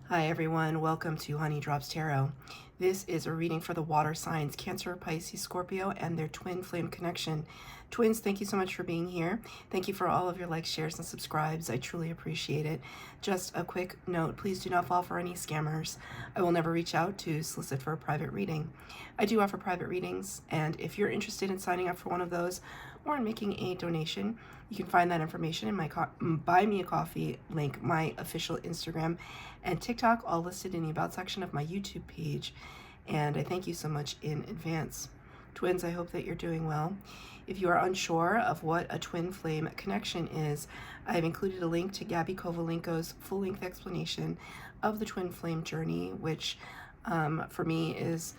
Hi everyone, welcome to Honey Drops Tarot. This is a reading for the water signs, Cancer, Pisces, Scorpio, and their twin flame connection. Twins, thank you so much for being here. Thank you for all of your likes, shares, and subscribes. I truly appreciate it. Just a quick note, please do not fall for any scammers. I will never reach out to solicit for a private reading. I do offer private readings, and if you're interested in signing up for one of those or in making a donation, you can find that information in my Buy Me a Coffee link, my official Instagram and TikTok, all listed in the About section of my YouTube page. And I thank you so much in advance. Twins, I hope that you're doing well. If you are unsure of what a twin flame connection is, I've included a link to Gabi Kovalenko's full-length explanation of the twin flame journey, which for me is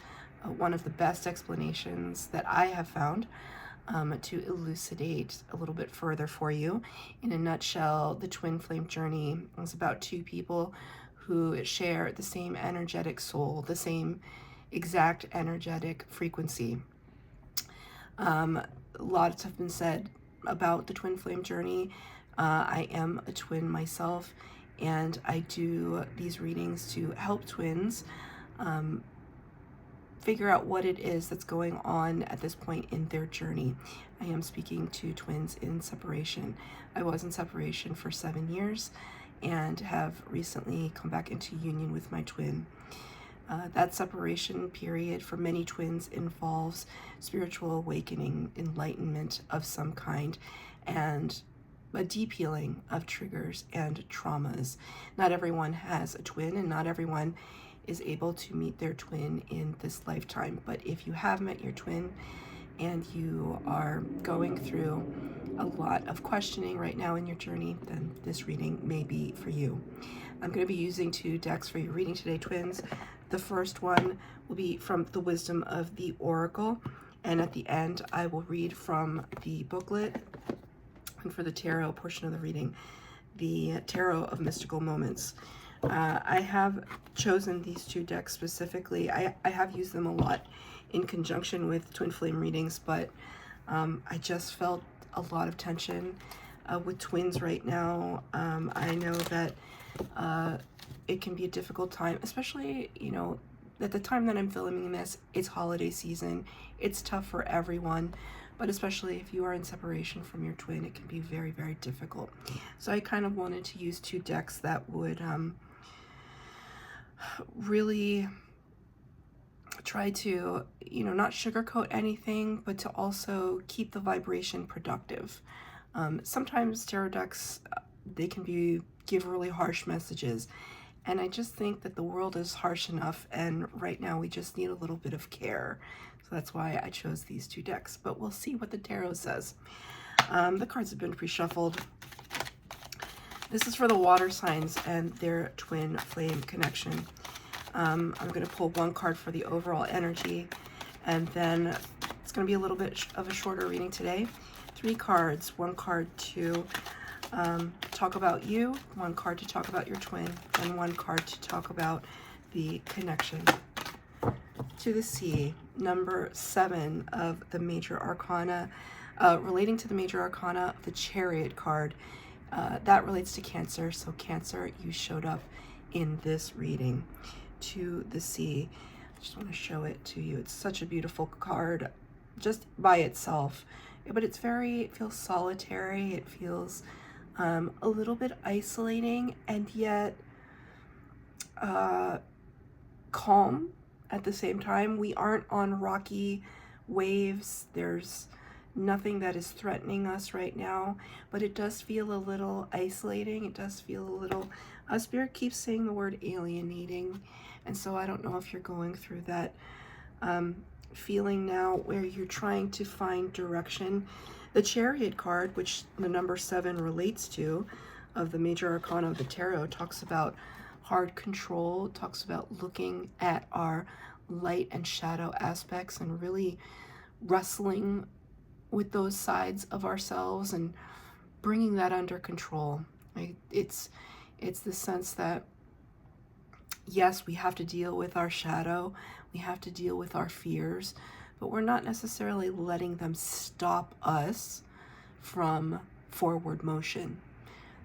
one of the best explanations that I have found to elucidate a little bit further for you. In a nutshell, the twin flame journey is about two people who share the same energetic soul, the same exact energetic frequency. Lots have been said about the twin flame journey. I am a twin myself, and I do these readings to help twins figure out what it is that's going on at this point in their journey. I am speaking to twins in separation. I was in separation for 7 years and have recently come back into union with my twin. That separation period for many twins involves spiritual awakening, enlightenment of some kind, and a deep healing of triggers and traumas. Not everyone has a twin, and not everyone is able to meet their twin in this lifetime. But if you have met your twin and you are going through a lot of questioning right now in your journey, then this reading may be for you. I'm going to be using 2 decks for your reading today, twins. The first one will be from the Wisdom of the Oracle, and at the end I will read from the booklet, and for the tarot portion of the reading, the Tarot of Mystical Moments. I have chosen these 2 decks specifically. I have used them a lot in conjunction with twin flame readings, but I just felt a lot of tension with twins right now. I know that it can be a difficult time, especially, you know, at the time that I'm filming this, it's holiday season. It's tough for everyone, but especially if you are in separation from your twin, it can be very, very difficult. So I kind of wanted to use 2 decks that would really try to, you know, not sugarcoat anything, but to also keep the vibration productive. Sometimes tarot decks, they can give really harsh messages, and I just think that the world is harsh enough, and right now we just need a little bit of care. So that's why I chose these 2 decks, but we'll see what the tarot says. The cards have been pre-shuffled. This is for the water signs and their twin flame connection. I'm going to pull 1 card for the overall energy, and then it's going to be a little bit of a shorter reading today. 3 cards, 1 card to talk about you, 1 card to talk about your twin, and 1 card to talk about the connection. To the sea, number 7 of the major arcana, relating to the major arcana, the Chariot card. That relates to Cancer. So Cancer, you showed up in this reading. To the sea, I just want to show it to you. It's such a beautiful card just by itself, but it feels solitary. It feels a little bit isolating, and yet calm at the same time. We aren't on rocky waves. There's nothing that is threatening us right now, but it does feel a little isolating. It does feel a little, Spirit keeps saying the word alienating, and so I don't know if you're going through that feeling now where you're trying to find direction. The Chariot card, which the number 7 relates to, of the major arcana of the tarot, talks about hard control, talks about looking at our light and shadow aspects and really wrestling with those sides of ourselves and bringing that under control. Right? It's the sense that, yes, we have to deal with our shadow, we have to deal with our fears, but we're not necessarily letting them stop us from forward motion.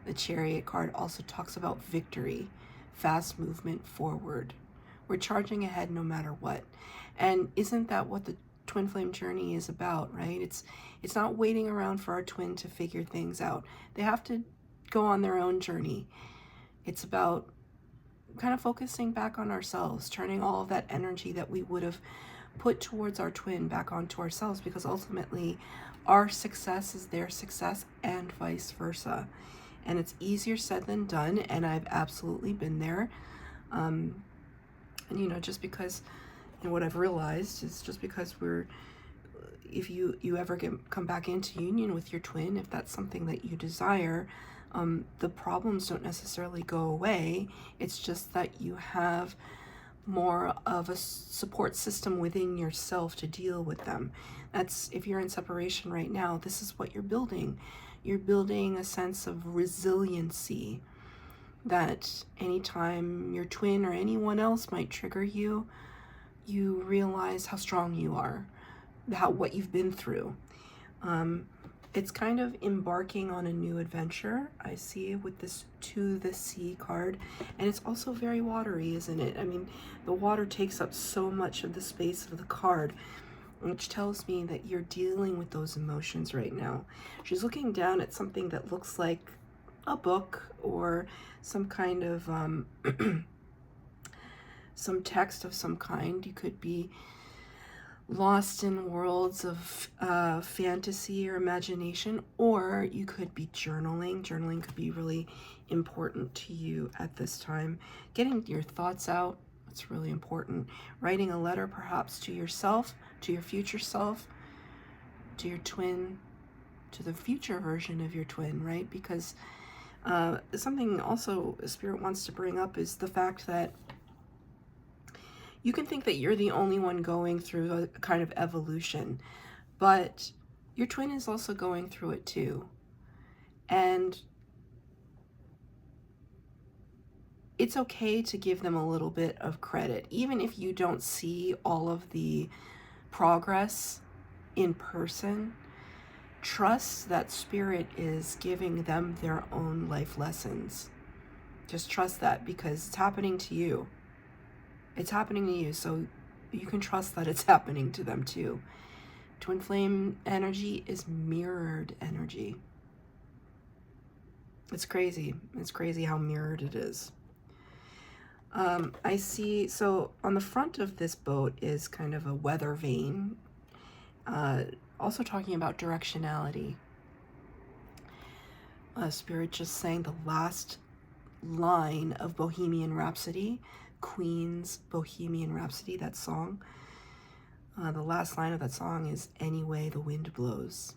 The Chariot card also talks about victory. fast movement forward. We're charging ahead no matter what. And isn't that what the twin flame journey is about, right? It's not waiting around for our twin to figure things out. They have to go on their own journey. It's about kind of focusing back on ourselves, turning all of that energy that we would have put towards our twin back onto ourselves, because ultimately our success is their success and vice versa. And it's easier said than done, and I've absolutely been there. And you know, just because, you know, what I've realized is just because if you ever come back into union with your twin, if that's something that you desire, the problems don't necessarily go away. It's just that you have more of a support system within yourself to deal with them. That's, if you're in separation right now, this is what you're building. You're building a sense of resiliency, that anytime your twin or anyone else might trigger you, you realize how strong you are, what you've been through. It's kind of embarking on a new adventure, I see, with this To the Sea card. And it's also very watery, isn't it? I mean, the water takes up so much of the space of the card, which tells me that you're dealing with those emotions right now. She's looking down at something that looks like a book or some kind of some text of some kind. You could be lost in worlds of fantasy or imagination, or you could be journaling. Journaling could be really important to you at this time. Getting your thoughts out, that's really important. Writing a letter perhaps to yourself, to your future self, to your twin, to the future version of your twin, right? Because something also Spirit wants to bring up is the fact that you can think that you're the only one going through a kind of evolution, but your twin is also going through it too. And it's okay to give them a little bit of credit, even if you don't see all of the progress in person. Trust that Spirit is giving them their own life lessons. Just trust that, because it's happening to you. It's happening to you, so you can trust that it's happening to them too. Twin flame energy is mirrored energy. It's crazy. It's crazy how mirrored it is. I see, so on the front of this boat is kind of a weather vane, also talking about directionality. Spirit just sang the last line of Bohemian Rhapsody, Queen's Bohemian Rhapsody, that song. The last line of that song is, "Any way the wind blows."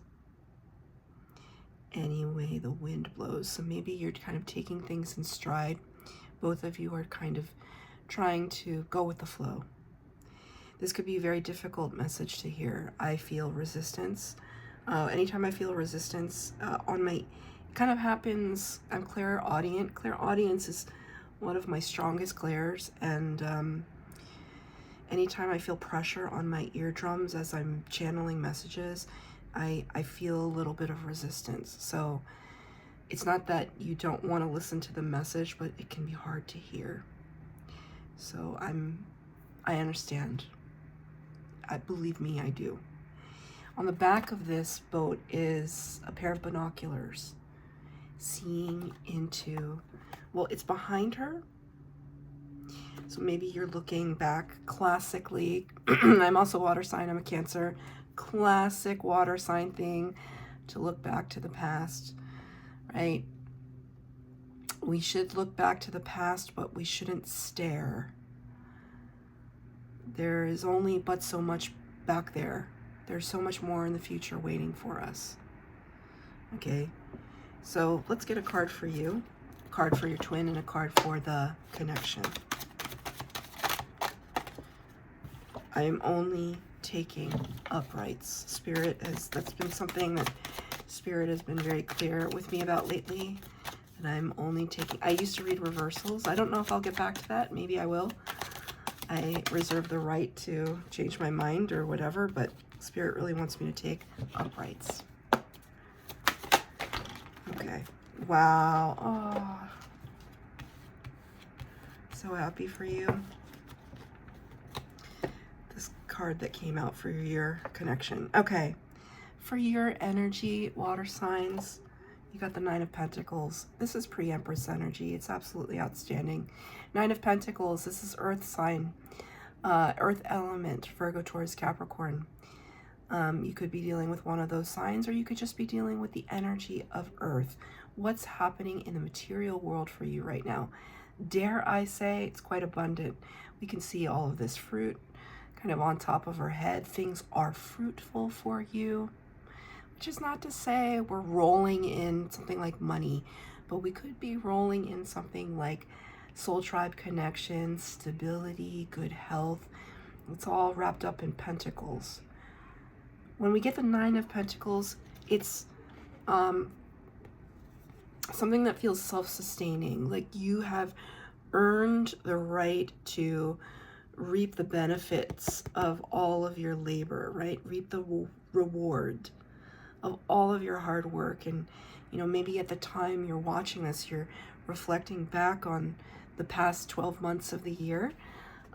Any way the wind blows. So maybe you're kind of taking things in stride. Both of you are kind of trying to go with the flow. This could be a very difficult message to hear. I feel resistance. Anytime I feel resistance on my, it kind of happens, I'm clairaudient. Clairaudience is one of my strongest clairs, and anytime I feel pressure on my eardrums as I'm channeling messages, I feel a little bit of resistance. So it's not that you don't want to listen to the message, but it can be hard to hear. So I understand. Believe me, I do. On the back of this boat is a pair of binoculars, seeing into, well, it's behind her. So maybe you're looking back classically. I'm also water sign, I'm a Cancer. Classic water sign thing to look back to the past, right? We should look back to the past, but we shouldn't stare. There is only but so much back there. There's so much more in the future waiting for us. Okay, so let's get a card for you, a card for your twin, and a card for the connection. I am only taking uprights. Spirit that's been something that Spirit has been very clear with me about lately. And I'm only taking, I used to read reversals. I don't know if I'll get back to that. Maybe I will. I reserve the right to change my mind or whatever, but Spirit really wants me to take uprights. Okay. Wow. Oh. So happy for you. This card that came out for your connection. Okay. For your energy, water signs, you got the Nine of Pentacles. This is pre-Empress energy. It's absolutely outstanding. Nine of Pentacles, this is Earth sign. Earth element, Virgo, Taurus, Capricorn. You could be dealing with one of those signs, or you could just be dealing with the energy of Earth. What's happening in the material world for you right now? Dare I say, it's quite abundant. We can see all of this fruit kind of on top of our head. Things are fruitful for you. Which is not to say we're rolling in something like money, but we could be rolling in something like soul tribe connection, stability, good health. It's all wrapped up in pentacles. When we get the Nine of Pentacles, it's something that feels self-sustaining, like you have earned the right to reap the benefits of all of your labor, right? Reap the reward of all of your hard work. And maybe at the time you're watching this, you're reflecting back on the past 12 months of the year.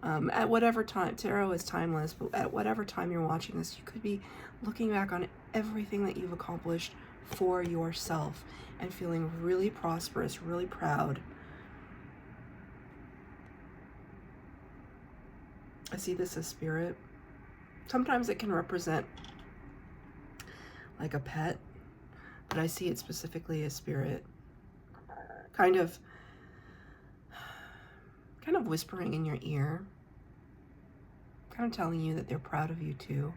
At whatever time, tarot is timeless, but at whatever time you're watching this, you could be looking back on everything that you've accomplished for yourself and feeling really prosperous, really proud. I see this as spirit. Sometimes it can represent like a pet, but I see it specifically as spirit. Kind of whispering in your ear, kind of telling you that they're proud of you too,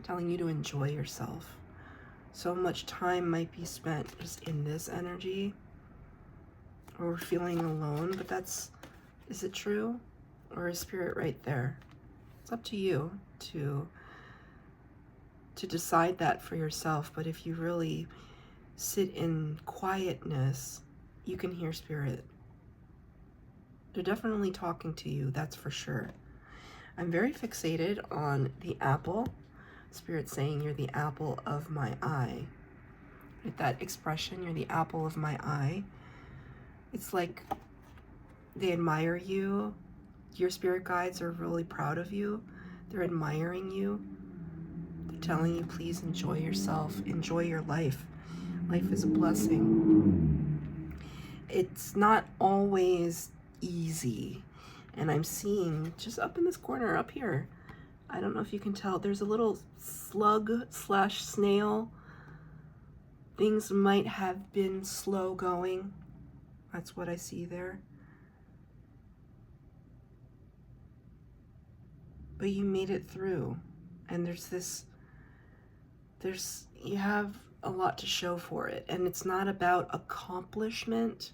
telling you to enjoy yourself. So much time might be spent just in this energy, or feeling alone, but is it true? Or is spirit right there? It's up to you to decide that for yourself. But if you really sit in quietness, you can hear spirit. They're definitely talking to you, that's for sure. I'm very fixated on the apple. Spirit saying you're the apple of my eye. With that expression, you're the apple of my eye. It's like they admire you. Your spirit guides are really proud of you. They're admiring you. They're telling you, please enjoy yourself. Enjoy your life. Life is a blessing. It's not always easy. And I'm seeing just up in this corner, up here, I don't know if you can tell, there's a little slug/snail. Things might have been slow going. That's what I see there. But you made it through. And you have a lot to show for it. And it's not about accomplishment,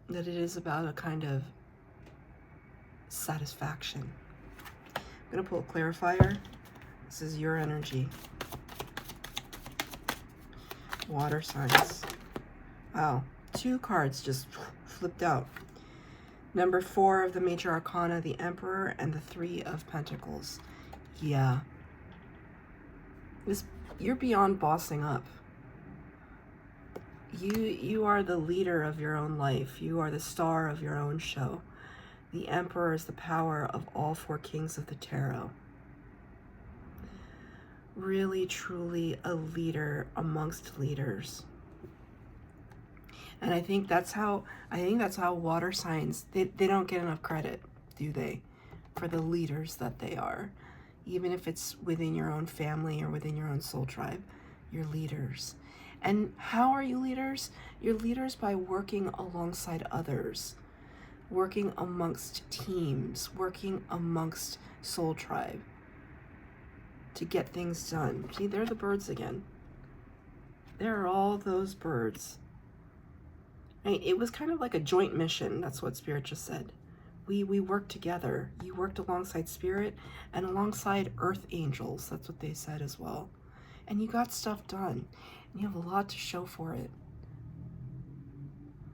that it is about a kind of satisfaction. I'm gonna pull a clarifier. This is your energy. Water signs. Wow, 2 cards just flipped out. Number 4 of the major arcana, the Emperor, and the 3 of Pentacles. Yeah. You're beyond bossing up. You are the leader of your own life. You are the star of your own show. The Emperor is the power of all 4 kings of the tarot. Really, truly a leader amongst leaders. And I think that's how water signs, they don't get enough credit, do they? For the leaders that they are. Even if it's within your own family or within your own soul tribe, you're leaders. And how are you leaders? You're leaders by working alongside others, working amongst teams, working amongst soul tribe to get things done. See, there are the birds again. There are all those birds. Right? It was kind of like a joint mission. That's what Spirit just said. We worked together. You worked alongside Spirit and alongside Earth Angels. That's what they said as well. And you got stuff done. And you have a lot to show for it.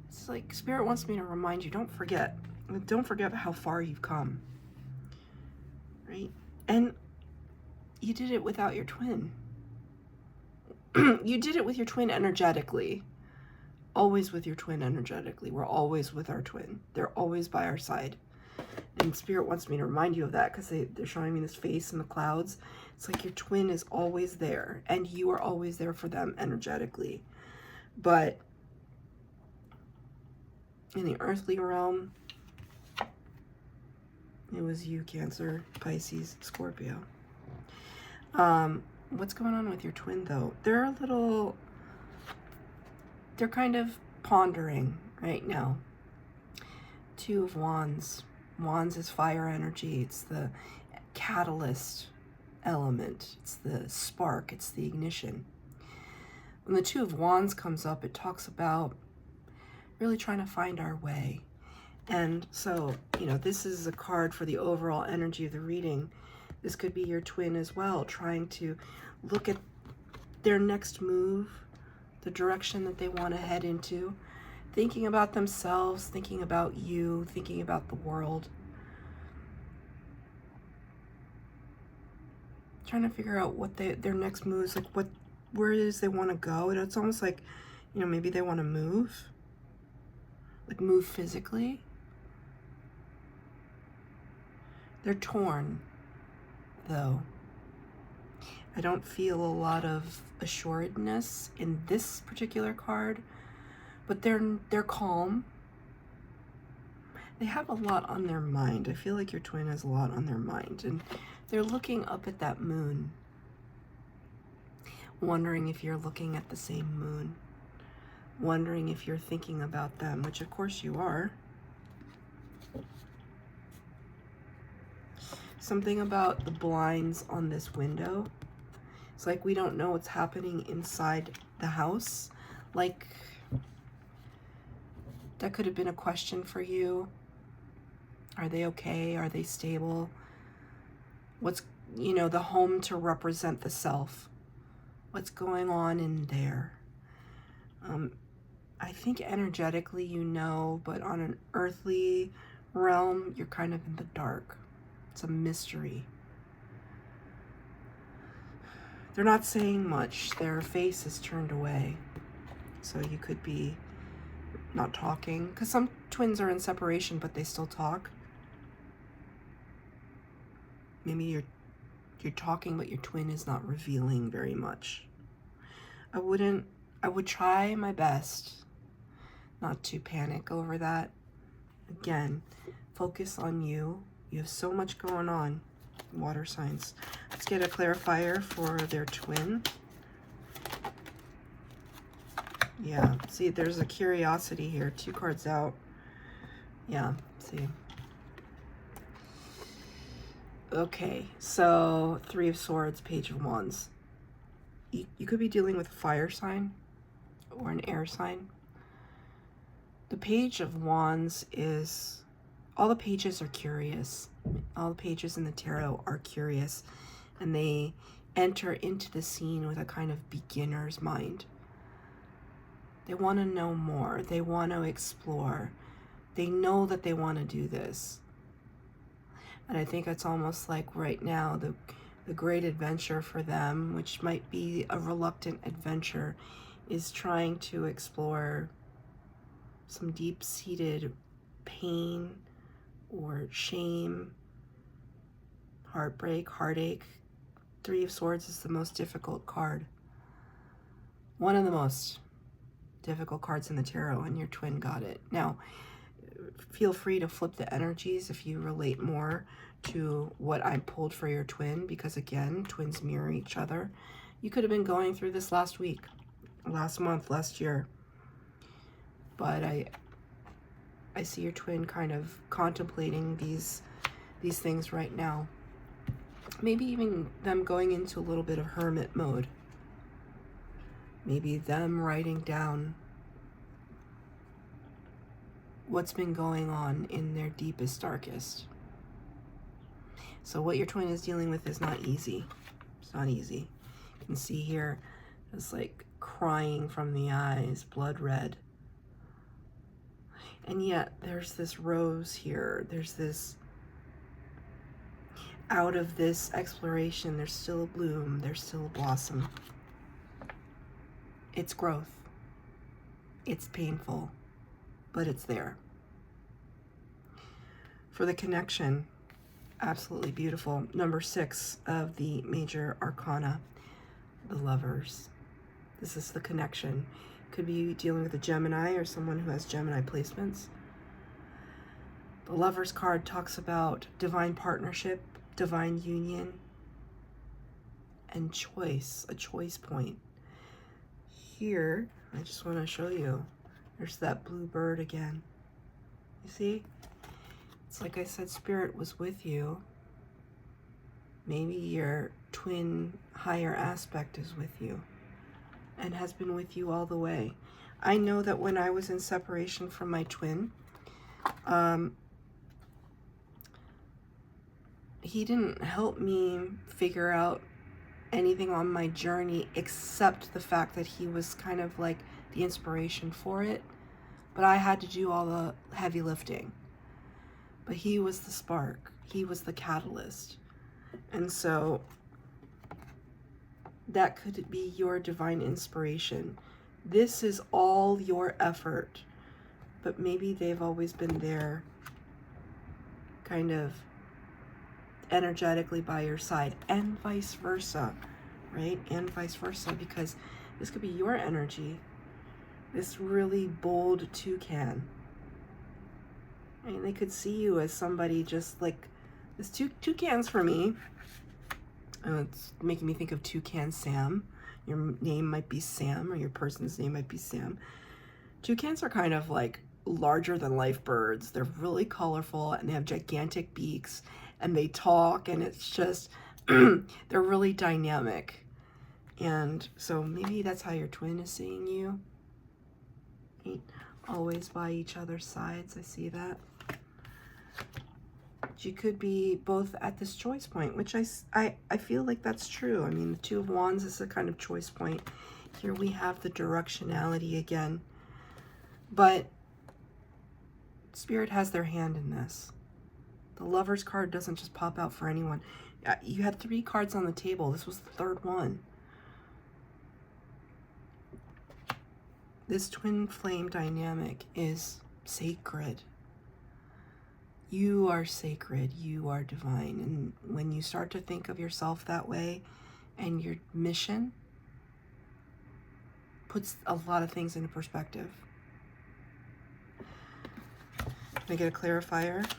It's like Spirit wants me to remind you, don't forget. Don't forget how far you've come. Right? And you did it without your twin. You did it with your twin energetically. always with your twin energetically. We're always with our twin. They're always by our side. And Spirit wants me to remind you of that because they're showing me this face in the clouds. It's like your twin is always there, and you are always there for them energetically. But in the earthly realm, it was you, Cancer, Pisces, Scorpio. What's going on with your twin, though? They're kind of pondering right now. Two of Wands. Wands is fire energy. It's the catalyst element. It's the spark. It's the ignition. When the Two of Wands comes up, it talks about really trying to find our way. And so, you know, this is a card for the overall energy of the reading. This could be your twin as well, trying to look at their next move, the direction that they want to head into, thinking about themselves, thinking about you, thinking about the world. Trying to figure out what their next moves, like where it is they want to go. And it's almost like, you know, maybe they want to move, like move physically. They're torn, though. I don't feel a lot of assuredness in this particular card, but they're calm. They have a lot on their mind. I feel like your twin has a lot on their mind, and they're looking up at that moon, wondering if you're looking at the same moon, wondering if you're thinking about them, which of course you are. Something about the blinds on this window. It's like we don't know what's happening inside the house. Like, that could have been a question for you. Are they okay? Are they stable? What's, you know, the home to represent the self. What's going on in there? I think energetically you know, but on an earthly realm, you're kind of in the dark. It's a mystery. They're not saying much. Their face is turned away. So you could be not talking, because some twins are in separation, but they still talk. Maybe you're talking, but your twin is not revealing very much. I would try my best not to panic over that. Again, focus on you. You have so much going on, water signs. Let's get a clarifier for their twin. Yeah, see, there's a curiosity here. 2 cards out. Yeah, see. Okay, so 3 of Swords, Page of Wands. You could be dealing with a fire sign or an air sign. The Page of Wands is, all the pages are curious. All the pages in the tarot are curious, and they enter into the scene with a kind of beginner's mind. They want to know more. They want to explore. They know that they want to do this. And I think it's almost like right now, the great adventure for them, which might be a reluctant adventure, is trying to explore some deep-seated pain or shame, heartbreak, heartache. 3 of Swords is the most difficult card. One of the most difficult cards in the tarot, and your twin got it. Now, feel free to flip the energies if you relate more to what I pulled for your twin, because again, twins mirror each other. You could have been going through this last week, last month, last year. But I see your twin kind of contemplating these things right now. Maybe even them going into a little bit of hermit mode. Maybe them writing down what's been going on in their deepest, darkest. So what your twin is dealing with is not easy. It's not easy. You can see here, it's like crying from the eyes, blood red. And yet there's this rose here. There's this, out of this exploration, there's still a bloom. There's still a blossom. It's growth. It's painful, but it's there. For the connection, absolutely beautiful. Number 6 of the major arcana, the Lovers. This is the connection. Could be dealing with a Gemini or someone who has Gemini placements. The Lovers card talks about divine partnership, divine union, and choice, a choice point. Here, I just want to show you, there's that blue bird again. You see? It's like I said, Spirit was with you. Maybe your twin higher aspect is with you and has been with you all the way. I know that when I was in separation from my twin, he didn't help me figure out anything on my journey except the fact that he was kind of like the inspiration for it. But I had to do all the heavy lifting. But he was the spark. He was the catalyst. And so that could be your divine inspiration. This is all your effort, but maybe they've always been there kind of energetically by your side, and vice versa, right? And vice versa, because this could be your energy, this really bold toucan. I mean, they could see you as somebody just like this. Toucans for me, it's making me think of Toucan Sam. Your name might be Sam, or your person's name might be Sam. Toucans are kind of like larger than life birds. They're really colorful and they have gigantic beaks and they talk, and it's just, they're really dynamic. And so maybe that's how your twin is seeing you. Right? Always by each other's sides. I see that. You could be both at this choice point, which I feel like that's true. I mean, the Two of Wands is a kind of choice point. Here we have the directionality again. But Spirit has their hand in this. The Lovers card doesn't just pop out for anyone. You had 3 cards on the table. This was the 3rd one. This twin flame dynamic is sacred. You are sacred. You are divine. And when you start to think of yourself that way, and your mission puts a lot of things into perspective. Can I get a clarifier?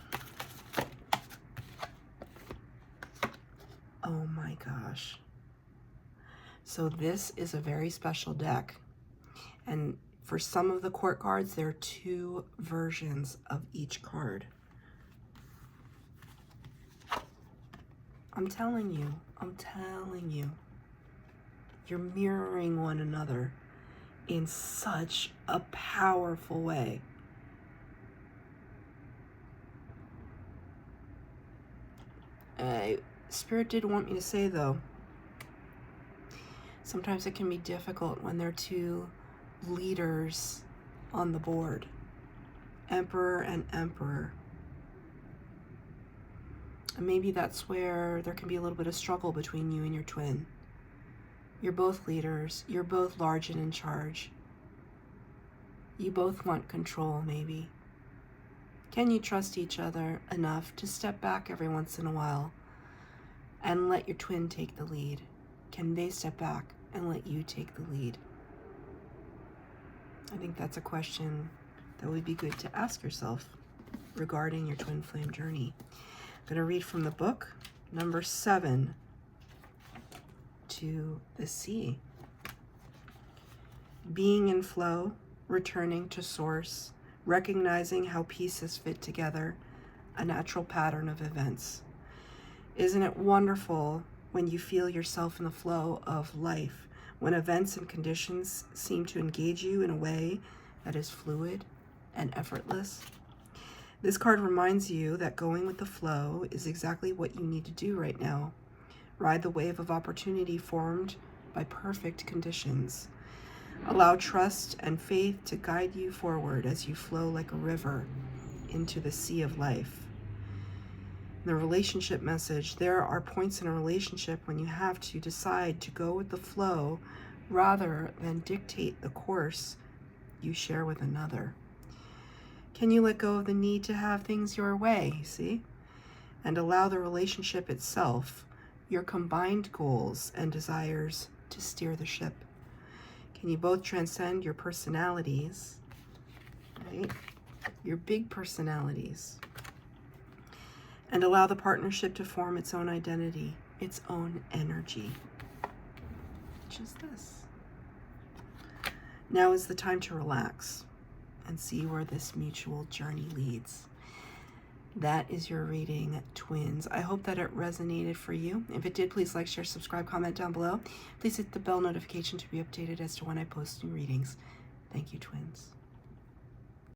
Oh my gosh. So this is a very special deck. And for some of the court cards, there are 2 versions of each card. I'm telling you, you're mirroring one another in such a powerful way. Spirit did want me to say, though, sometimes it can be difficult when there are 2 leaders on the board, Emperor and Emperor. And maybe that's where there can be a little bit of struggle between you and your twin. You're both leaders. You're both large and in charge. You both want control, maybe. Can you trust each other enough to step back every once in a while and let your twin take the lead? Can they step back and let you take the lead? I think that's a question that would be good to ask yourself regarding your twin flame journey. I'm going to read from the book, number 7, to the sea. Being in flow, returning to source, recognizing how pieces fit together, a natural pattern of events. Isn't it wonderful when you feel yourself in the flow of life, when events and conditions seem to engage you in a way that is fluid and effortless? This card reminds you that going with the flow is exactly what you need to do right now. Ride the wave of opportunity formed by perfect conditions. Allow trust and faith to guide you forward as you flow like a river into the sea of life. The relationship message: there are points in a relationship when you have to decide to go with the flow rather than dictate the course you share with another? Can you let go of the need to have things your way, see? And allow the relationship itself, your combined goals and desires, to steer the ship? Can you both transcend your personalities, right? Your big personalities, and allow the partnership to form its own identity, its own energy, which is this. Now is the time to relax and see where this mutual journey leads. That is your reading, twins. I hope that it resonated for you. If it did, please like, share, subscribe, comment down below. Please hit the bell notification to be updated as to when I post new readings. Thank you, twins.